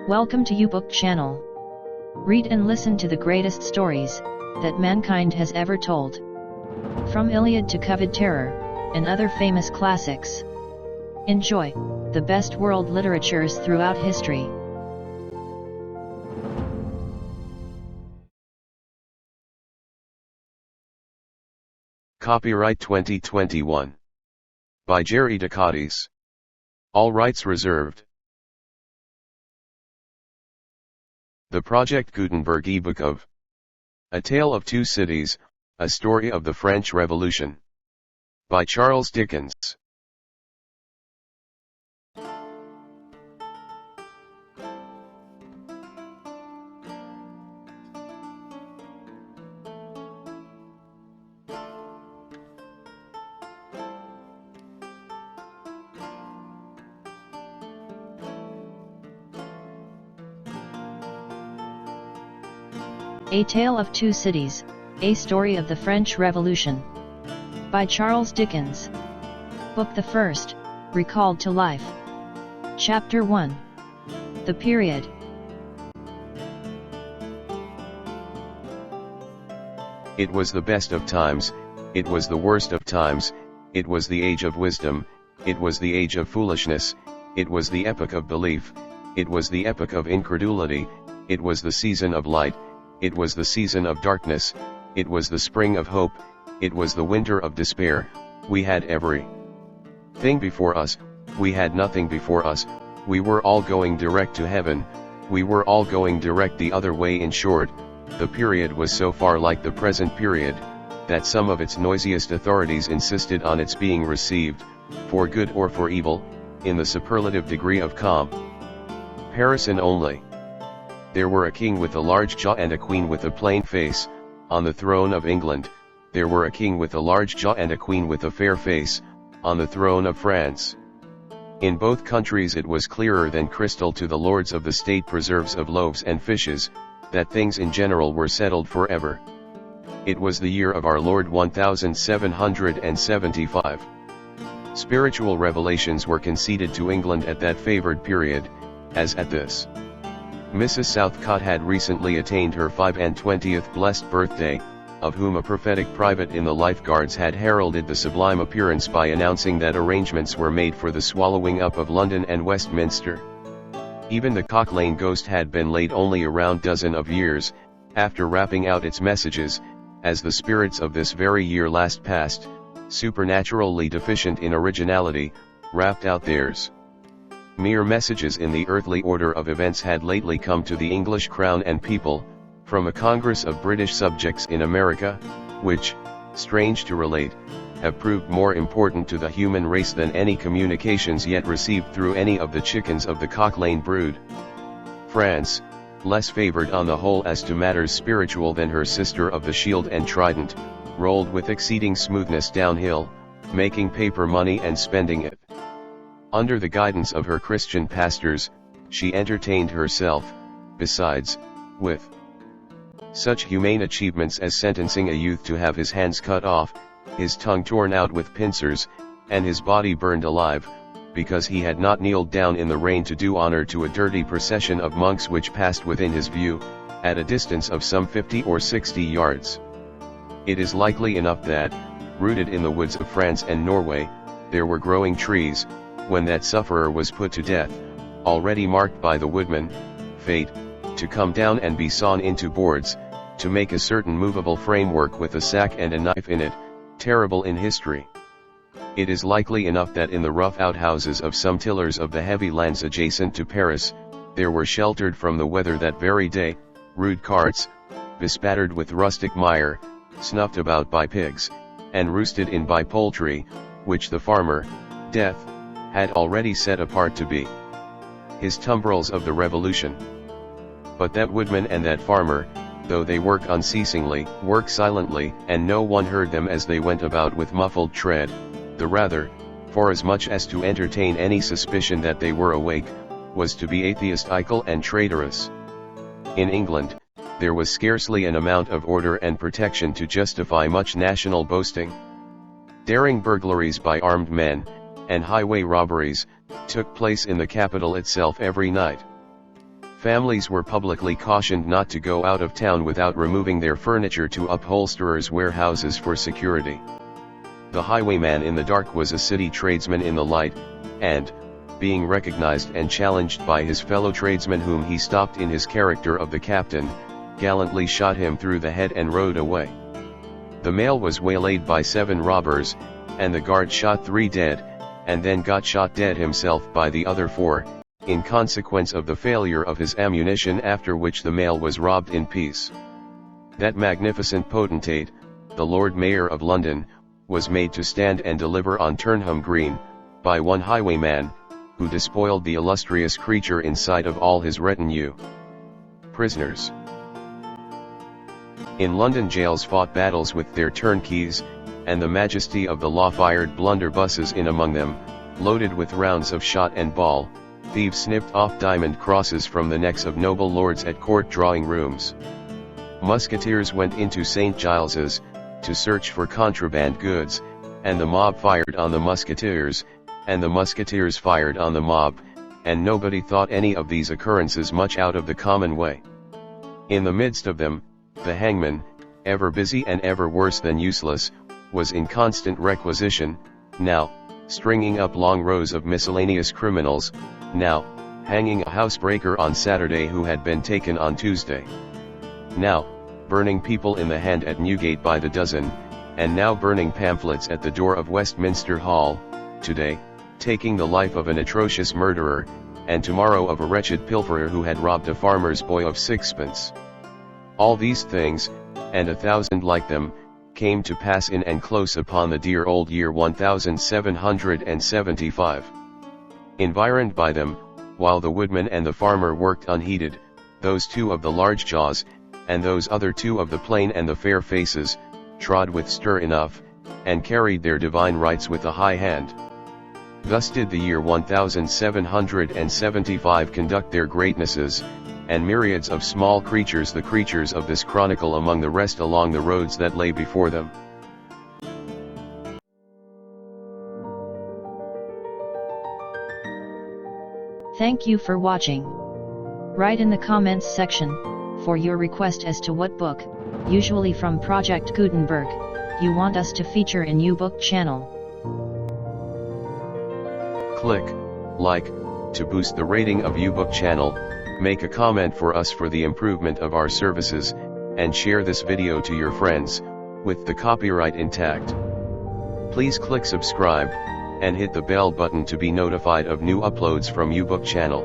Welcome to YouBook channel. Read and listen to the greatest stories that mankind has ever told. From Iliad to Coveted Terror, and other famous classics. Enjoy the best world literatures throughout history. Copyright 2021. By Jerry Ducatis. All rights reserved. The Project Gutenberg ebook of A Tale of Two Cities, A Story of the French Revolution. By Charles Dickens. A Tale of Two Cities, A Story of the French Revolution. By Charles Dickens. Book the First, Recalled to Life. Chapter 1. The Period. It was the best of times, it was the worst of times, it was the age of wisdom, it was the age of foolishness, it was the epoch of belief, it was the epoch of incredulity, it was the season of light, it was the season of darkness, it was the spring of hope, it was the winter of despair. We had every thing before us, we had nothing before us, we were all going direct to heaven, we were all going direct the other way. In short, the period was so far like the present period, that some of its noisiest authorities insisted on its being received, for good or for evil, in the superlative degree of comparison only. There were a king with a large jaw and a queen with a plain face, on the throne of England. There were a king with a large jaw and a queen with a fair face, on the throne of France. In both countries it was clearer than crystal to the lords of the state preserves of loaves and fishes, that things in general were settled forever. It was the year of our Lord 1775. Spiritual revelations were conceded to England at that favored period, as at this. Mrs. Southcott had recently attained her 25th blessed birthday, of whom a prophetic private in the Life Guards had heralded the sublime appearance by announcing that arrangements were made for the swallowing up of London and Westminster. Even the Cock Lane ghost had been laid only a round dozen of years, after rapping out its messages, as the spirits of this very year last past, supernaturally deficient in originality, rapped out theirs. Mere messages in the earthly order of events had lately come to the English crown and people, from a congress of British subjects in America, which, strange to relate, have proved more important to the human race than any communications yet received through any of the chickens of the Cock Lane brood. France, less favored on the whole as to matters spiritual than her sister of the Shield and Trident, rolled with exceeding smoothness downhill, making paper money and spending it. Under the guidance of her Christian pastors, she entertained herself, besides, with such humane achievements as sentencing a youth to have his hands cut off, his tongue torn out with pincers, and his body burned alive, because he had not kneeled down in the rain to do honor to a dirty procession of monks which passed within his view, at a distance of some 50 or 60 yards. It is likely enough that, rooted in the woods of France and Norway, there were growing trees, when that sufferer was put to death, already marked by the woodman, fate, to come down and be sawn into boards, to make a certain movable framework with a sack and a knife in it, terrible in history. It is likely enough that in the rough outhouses of some tillers of the heavy lands adjacent to Paris, there were sheltered from the weather that very day, rude carts, bespattered with rustic mire, snuffed about by pigs, and roosted in by poultry, which the farmer, Death, had already set apart to be his tumbrils of the Revolution. But that woodman and that farmer, though they work unceasingly, work silently, and no one heard them as they went about with muffled tread, the rather, forasmuch as to entertain any suspicion that they were awake, was to be atheistical and traitorous. In England, there was scarcely an amount of order and protection to justify much national boasting. Daring burglaries by armed men, and highway robberies, took place in the capital itself every night. Families were publicly cautioned not to go out of town without removing their furniture to upholsterers' warehouses for security. The highwayman in the dark was a city tradesman in the light, and, being recognized and challenged by his fellow tradesmen whom he stopped in his character of the captain, gallantly shot him through the head and rode away. The mail was waylaid by 7 robbers, and the guard shot 3 dead, and then got shot dead himself by the other 4, in consequence of the failure of his ammunition, after which the mail was robbed in peace. That magnificent potentate, the Lord Mayor of London, was made to stand and deliver on Turnham Green, by one highwayman, who despoiled the illustrious creature in sight of all his retinue. Prisoners. In London jails fought battles with their turnkeys, and the majesty of the law fired blunderbusses in among them, loaded with rounds of shot and ball. Thieves snipped off diamond crosses from the necks of noble lords at court drawing rooms. Musketeers went into St. Giles's, to search for contraband goods, and the mob fired on the musketeers, and the musketeers fired on the mob, and nobody thought any of these occurrences much out of the common way. In the midst of them, the hangman, ever busy and ever worse than useless, was in constant requisition, now, stringing up long rows of miscellaneous criminals, now, hanging a housebreaker on Saturday who had been taken on Tuesday. Now, burning people in the hand at Newgate by the dozen, and now burning pamphlets at the door of Westminster Hall, today, taking the life of an atrocious murderer, and tomorrow of a wretched pilferer who had robbed a farmer's boy of 6pence. All these things, and 1,000 like them, came to pass in and close upon the dear old year 1775. Environed by them, while the woodman and the farmer worked unheeded, those 2 of the large jaws, and those other 2 of the plain and the fair faces, trod with stir enough, and carried their divine rights with a high hand. Thus did the year 1775 conduct their greatnesses, and myriads of small creatures, the creatures of this chronicle, among the rest along the roads that lay before them. Thank you for watching. Write in the comments section for your request as to what book, usually from Project Gutenberg, you want us to feature in YouBook channel. Click like to boost the rating of YouBook channel, make a comment for us for the improvement of our services, and share this video to your friends, with the copyright intact. Please click subscribe, and hit the bell button to be notified of new uploads from YouBook channel.